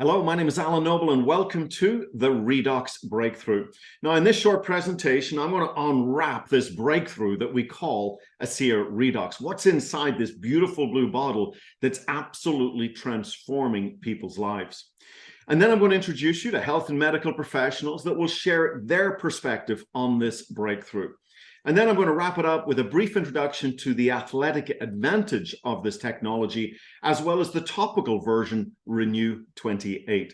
Hello, my name is Alan Noble and welcome to the Redox Breakthrough. Now, in this short presentation, I'm going to unwrap this breakthrough that we call ASEA Redox. What's inside this beautiful blue bottle that's absolutely transforming people's lives? And then I'm going to introduce you to health and medical professionals that will share their perspective on this breakthrough. And then I'm going to wrap it up with a brief introduction to the athletic advantage of this technology, as well as the topical version, Renew 28.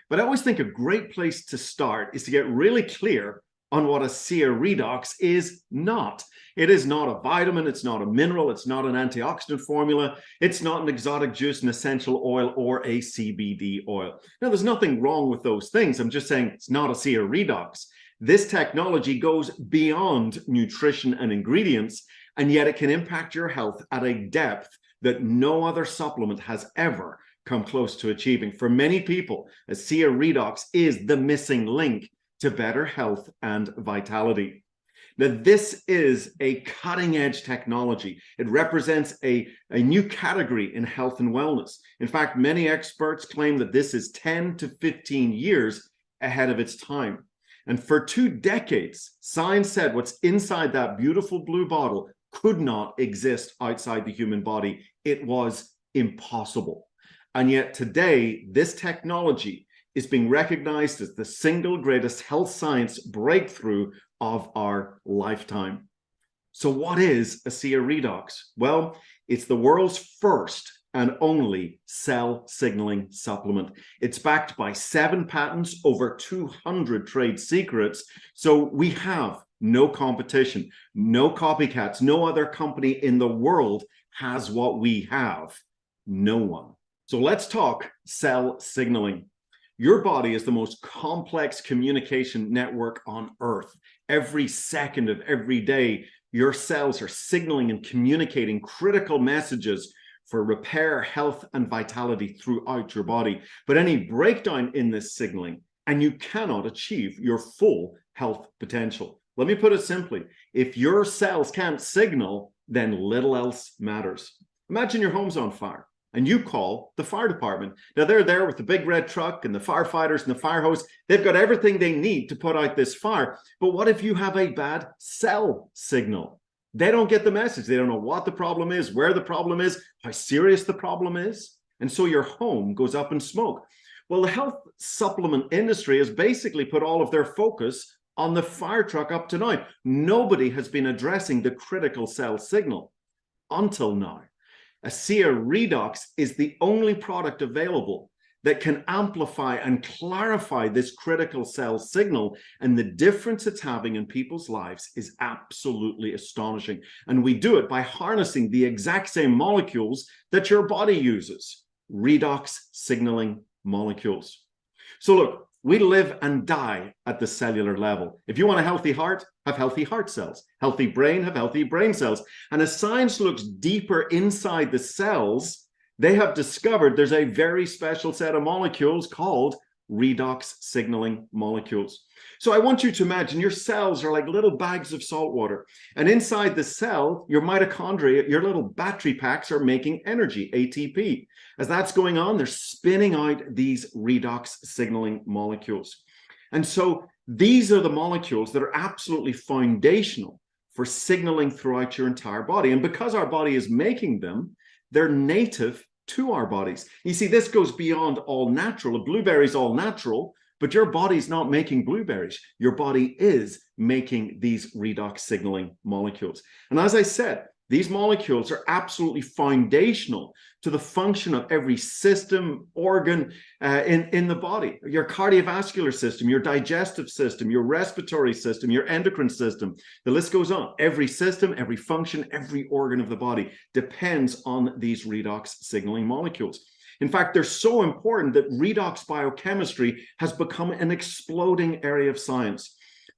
But I always think a great place to start is to get really clear on what ASEA Redox is not. It is not a vitamin, it's not a mineral, it's not an antioxidant formula, it's not an exotic juice, an essential oil, or a CBD oil. Now, there's nothing wrong with those things. I'm just saying it's not ASEA Redox. This technology goes beyond nutrition and ingredients, and yet it can impact your health at a depth that no other supplement has ever come close to achieving. For many people, ASEA Redox is the missing link to better health and vitality. Now, this is a cutting-edge technology. It represents a new category in health and wellness. In fact, many experts claim that this is 10 to 15 years ahead of its time. And for 2 decades, science said what's inside that beautiful blue bottle could not exist outside the human body. It was impossible. And yet today, this technology is being recognized as the single greatest health science breakthrough of our lifetime. So what is ASEA Redox? Well, it's the world's first and only cell signaling supplement. It's backed by 7 patents, over 200 trade secrets. So we have no competition, no copycats. No other company in the world has what we have. No one. So let's talk cell signaling. Your body is the most complex communication network on Earth. Every second of every day, your cells are signaling and communicating critical messages for repair, health, and vitality throughout your body. But any breakdown in this signaling, and you cannot achieve your full health potential. Let me put it simply. If your cells can't signal, then little else matters. Imagine your home's on fire and you call the fire department. Now, they're there with the big red truck and the firefighters and the fire hose. They've got everything they need to put out this fire. But what if you have a bad cell signal? They don't get the message. They don't know what the problem is, where the problem is, how serious the problem is. And so your home goes up in smoke. Well, the health supplement industry has basically put all of their focus on the fire truck up to now. Nobody has been addressing the critical cell signal until now. ASEA Redox is the only product available that can amplify and clarify this critical cell signal, and the difference it's having in people's lives is absolutely astonishing. And we do it by harnessing the exact same molecules that your body uses, redox signaling molecules. So look, we live and die at the cellular level. If you want a healthy heart, have healthy heart cells. Healthy brain, have healthy brain cells. And as science looks deeper inside the cells, they have discovered there's a very special set of molecules called redox signaling molecules. So I want you to imagine your cells are like little bags of salt water. And inside the cell, your mitochondria, your little battery packs are making energy, ATP. As that's going on, they're spinning out these redox signaling molecules. And so these are the molecules that are absolutely foundational for signaling throughout your entire body. And because our body is making them, they're native to our bodies. You see, this goes beyond all natural. A blueberry is all natural, but your body's not making blueberries. Your body is making these redox signaling molecules. And as I said, these molecules are absolutely foundational to the function of every system, organ in the body. Your cardiovascular system, your digestive system, your respiratory system, your endocrine system. The list goes on. Every system, every function, every organ of the body depends on these redox signaling molecules. In fact, they're so important that redox biochemistry has become an exploding area of science.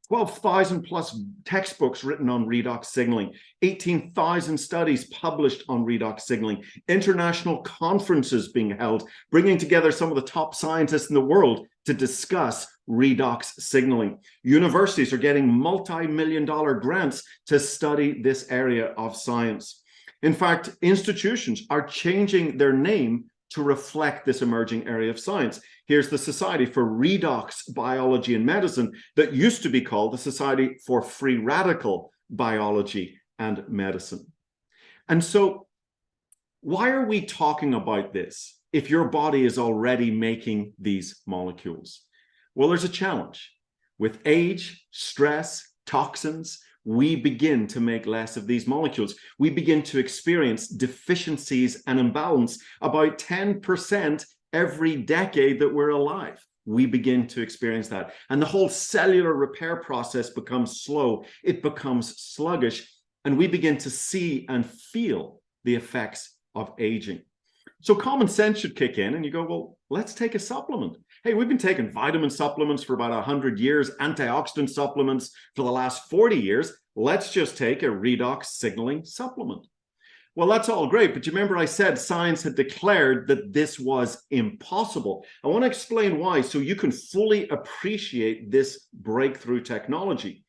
12,000 plus textbooks written on redox signaling, 18,000 studies published on redox signaling, international conferences being held, bringing together some of the top scientists in the world to discuss redox signaling. Universities are getting multi-million-dollar grants to study this area of science. In fact, institutions are changing their name to reflect this emerging area of science. Here's the Society for Redox Biology and Medicine that used to be called the Society for Free Radical Biology and Medicine. And so why are we talking about this if your body is already making these molecules? Well, there's a challenge. With age, stress, toxins, we begin to make less of these molecules. We begin to experience deficiencies and imbalance about 10% every decade that we're alive. We begin to experience that. And the whole cellular repair process becomes slow. It becomes sluggish. And we begin to see and feel the effects of aging. So common sense should kick in and you go, well, let's take a supplement. Hey, we've been taking vitamin supplements for about 100 years, antioxidant supplements for the last 40 years. Let's just take a redox signaling supplement. Well, that's all great, but you remember I said science had declared that this was impossible. I want to explain why so you can fully appreciate this breakthrough technology.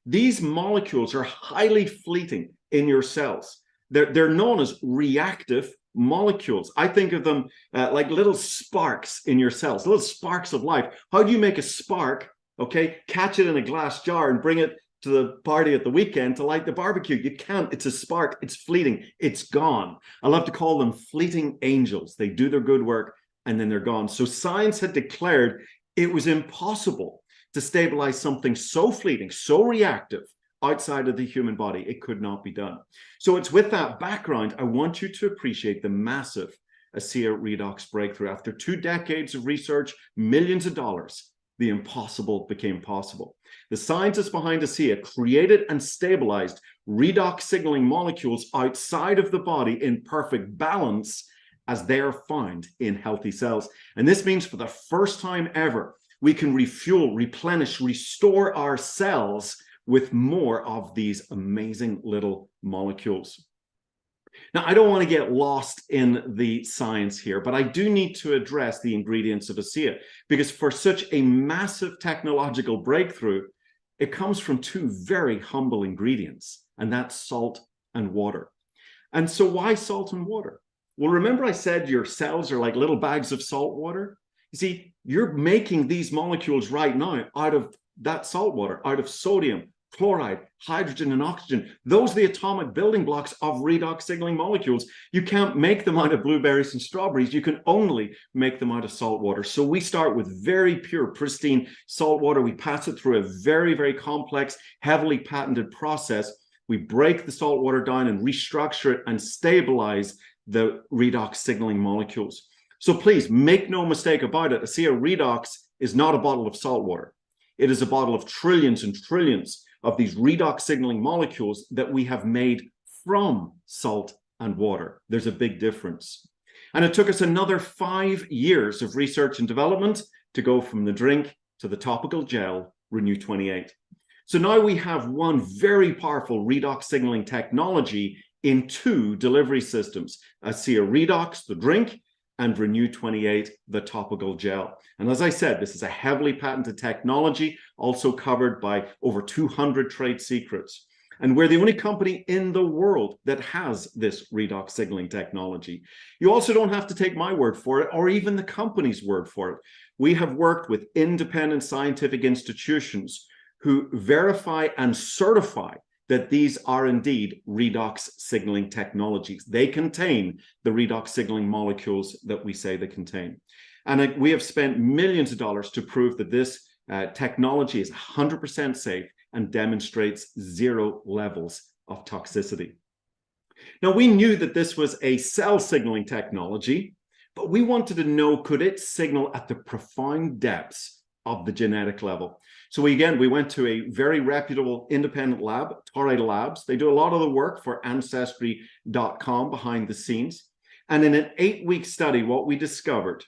These molecules are highly fleeting in your cells. They're known as reactive molecules. I think of them like little sparks in your cells, little sparks of life. How do you make a spark, okay, catch it in a glass jar and bring it to the party at the weekend to light the barbecue? You can't. It's a spark. It's fleeting. It's gone. I love to call them fleeting angels. They do their good work and then they're gone. So science had declared it was impossible to stabilize something so fleeting, so reactive outside of the human body. It could not be done. So it's with that background, I want you to appreciate the massive ASEA Redox breakthrough. After 2 decades of research, millions of dollars, the impossible became possible. The scientists behind ASEA created and stabilized redox signaling molecules outside of the body in perfect balance as they are found in healthy cells. And this means for the first time ever, we can refuel, replenish, restore our cells with more of these amazing little molecules. Now, I don't want to get lost in the science here, but I do need to address the ingredients of ASEA, because for such a massive technological breakthrough, it comes from 2 very humble ingredients, and that's salt and water. And so why salt and water? Well, remember I said your cells are like little bags of salt water? You see, you're making these molecules right now out of that salt water, out of sodium, chloride, hydrogen, and oxygen. Those are the atomic building blocks of redox signaling molecules. You can't make them out of blueberries and strawberries. You can only make them out of salt water. So we start with very pure, pristine salt water. We pass it through a very, very complex, heavily patented process. We break the salt water down and restructure it and stabilize the redox signaling molecules. So please make no mistake about it. ASEA Redox is not a bottle of salt water. It is a bottle of trillions and trillions of these redox signaling molecules that we have made from salt and water. There's a big difference. And it took us another 5 years of research and development to go from the drink to the topical gel, Renew 28. So now we have one very powerful redox signaling technology in 2 delivery systems, ASEA Redox, the drink, and Renew 28, the topical gel. And as I said, this is a heavily patented technology, also covered by over 200 trade secrets. And we're the only company in the world that has this redox signaling technology. You also don't have to take my word for it, or even the company's word for it. We have worked with independent scientific institutions who verify and certify that these are indeed redox signaling technologies. They contain the redox signaling molecules that we say they contain. And we have spent millions of dollars to prove that this technology is 100% safe and demonstrates 0 levels of toxicity. Now, we knew that this was a cell signaling technology, but we wanted to know, could it signal at the profound depths of the genetic level? So we went to a very reputable independent lab, Torrey Labs. They do a lot of the work for Ancestry.com behind the scenes. And in an 8-week study, what we discovered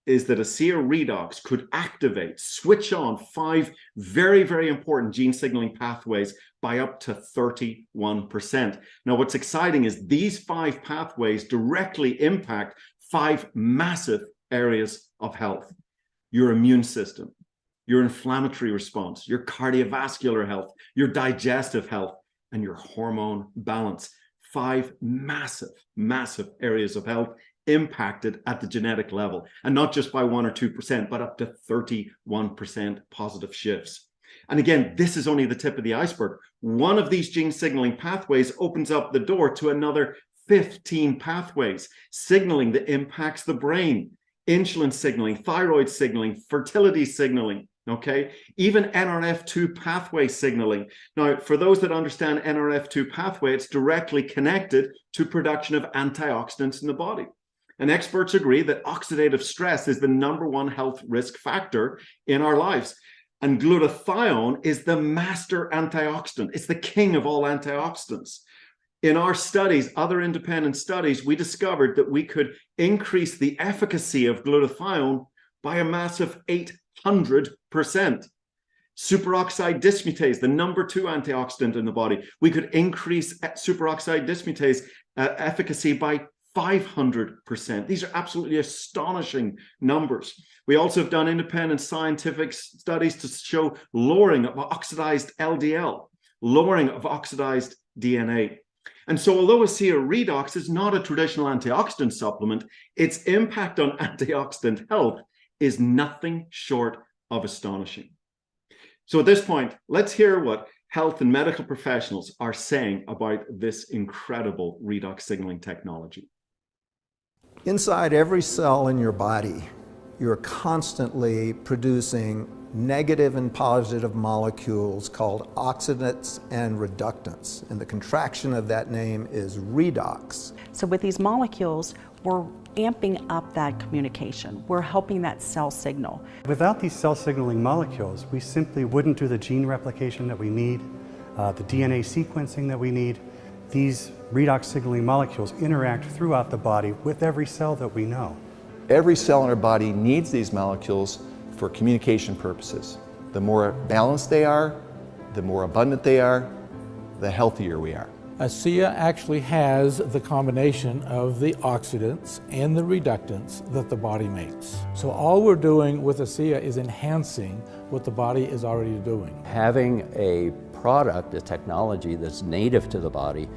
is that ASEA Redox could activate, switch on 5 very, very important gene signaling pathways by up to 31%. Now, what's exciting is these 5 pathways directly impact 5 massive areas of health: your immune system, your inflammatory response, your cardiovascular health, your digestive health, and your hormone balance. 5 massive, massive areas of health impacted at the genetic level, and not just by 1 or 2%, but up to 31% positive shifts. And again, this is only the tip of the iceberg. One of these gene signaling pathways opens up the door to another 15 pathways, signaling that impacts the brain, insulin signaling, thyroid signaling, fertility signaling, okay? Even NRF2 pathway signaling. Now, for those that understand NRF2 pathway, it's directly connected to production of antioxidants in the body. And experts agree that oxidative stress is the #1 health risk factor in our lives. And glutathione is the master antioxidant. It's the king of all antioxidants. In our studies, other independent studies, we discovered that we could increase the efficacy of glutathione by a massive 800%. Superoxide dismutase, the #2 antioxidant in the body, we could increase superoxide dismutase efficacy by 500%. These are absolutely astonishing numbers. We also have done independent scientific studies to show lowering of oxidized LDL, lowering of oxidized DNA. And so although ASEA Redox is not a traditional antioxidant supplement, its impact on antioxidant health is nothing short of astonishing. So at this point, let's hear what health and medical professionals are saying about this incredible redox signaling technology. Inside every cell in your body, you're constantly producing negative and positive molecules called oxidants and reductants. And the contraction of that name is redox. So with these molecules, we're amping up that communication. We're helping that cell signal. Without these cell signaling molecules, we simply wouldn't do the gene replication that we need, the DNA sequencing that we need. These redox signaling molecules interact throughout the body with every cell that we know. Every cell in our body needs these molecules for communication purposes. The more balanced they are, the more abundant they are, the healthier we are. ASEA actually has the combination of the oxidants and the reductants that the body makes. So all we're doing with ASEA is enhancing what the body is already doing. Having a product, a technology that's native to the body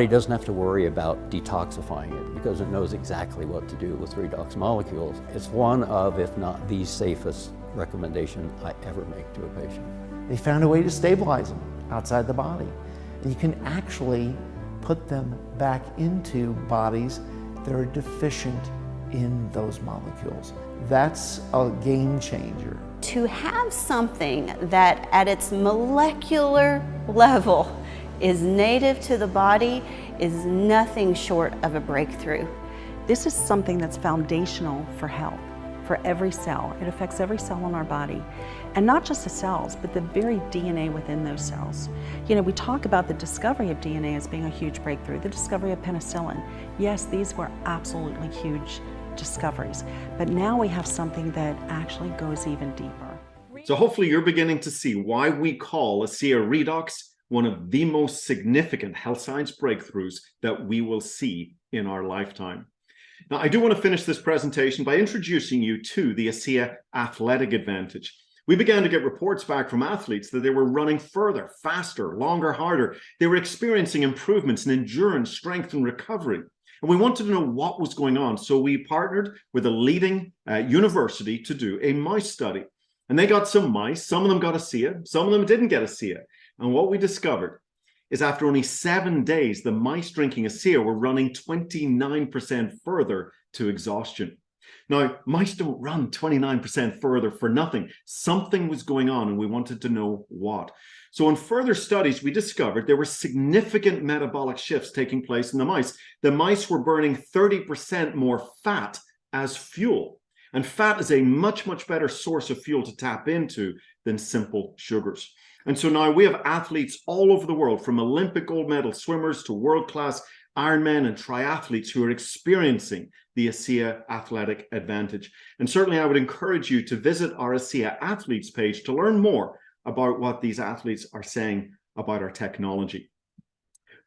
doesn't have to worry about detoxifying it because it knows exactly what to do with redox molecules. It's one of, if not the safest recommendation I ever make to a patient. They found a way to stabilize them outside the body. And you can actually put them back into bodies that are deficient in those molecules. That's a game changer. To have something that at its molecular level is native to the body is nothing short of a breakthrough. This is something that's foundational for health, for every cell. It affects every cell in our body. And not just the cells, but the very DNA within those cells. You know, we talk about the discovery of DNA as being a huge breakthrough, the discovery of penicillin. Yes, these were absolutely huge discoveries, but now we have something that actually goes even deeper. So hopefully you're beginning to see why we call ASEA Redox one of the most significant health science breakthroughs that we will see in our lifetime. Now, I do want to finish this presentation by introducing you to the ASEA Athletic Advantage. We began to get reports back from athletes that they were running further, faster, longer, harder. They were experiencing improvements in endurance, strength, and recovery. And we wanted to know what was going on. So we partnered with a leading university to do a mouse study. And they got some mice. Some of them got ASEA. Some of them didn't get ASEA. And what we discovered is after only 7 days, the mice drinking ASEA were running 29% further to exhaustion. Now, mice don't run 29% further for nothing. Something was going on, and we wanted to know what. So in further studies, we discovered there were significant metabolic shifts taking place in the mice. The mice were burning 30% more fat as fuel. And fat is a much, much better source of fuel to tap into than simple sugars. And so now we have athletes all over the world, from Olympic gold medal swimmers to world-class Ironmen and triathletes who are experiencing the ASEA Athletic Advantage. And certainly I would encourage you to visit our ASEA Athletes page to learn more about what these athletes are saying about our technology.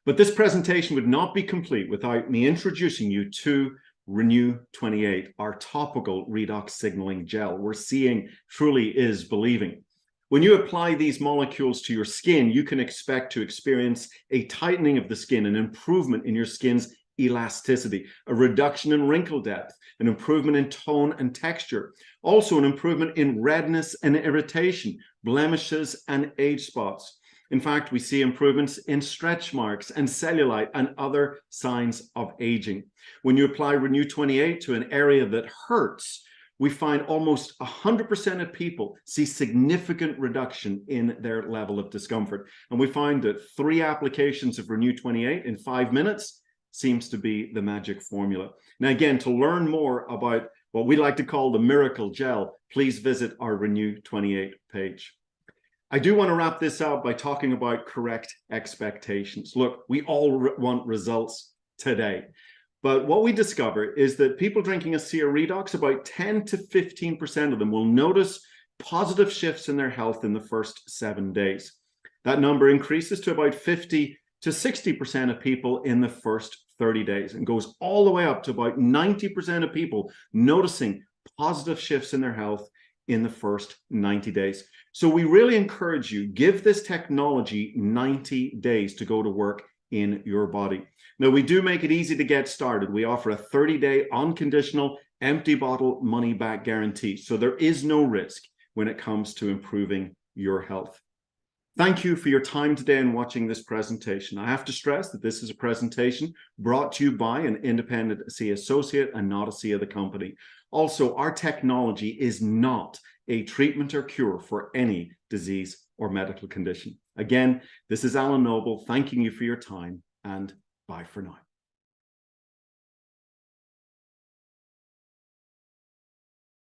But this presentation would not be complete without me introducing you to Renew 28, our topical redox signaling gel. We're seeing truly is believing. When you apply these molecules to your skin, you can expect to experience a tightening of the skin, an improvement in your skin's elasticity, a reduction in wrinkle depth, an improvement in tone and texture, also an improvement in redness and irritation, blemishes and age spots. In fact, we see improvements in stretch marks and cellulite and other signs of aging. When you apply Renew 28 to an area that hurts, we find almost 100% of people see significant reduction in their level of discomfort. And we find that 3 applications of Renew 28 in 5 minutes seems to be the magic formula. Now, again, to learn more about what we like to call the miracle gel, please visit our Renew 28 page. I do want to wrap this up by talking about correct expectations. Look, we all want results today. But what we discover is that people drinking ASEA Redox, about 10 to 15% of them will notice positive shifts in their health in the first 7 days. That number increases to about 50 to 60% of people in the first 30 days and goes all the way up to about 90% of people noticing positive shifts in their health in the first 90 days. So we really encourage you, give this technology 90 days to go to work in your body. Now, we do make it easy to get started. We offer a 30-day unconditional empty bottle money back guarantee. So there is no risk when it comes to improving your health. Thank you for your time today and watching this presentation. I have to stress that this is a presentation brought to you by an independent ASEA associate and not ASEA the company. Also, our technology is not a treatment or cure for any disease or medical condition. Again, this is Alan Noble thanking you for your time, and bye for now.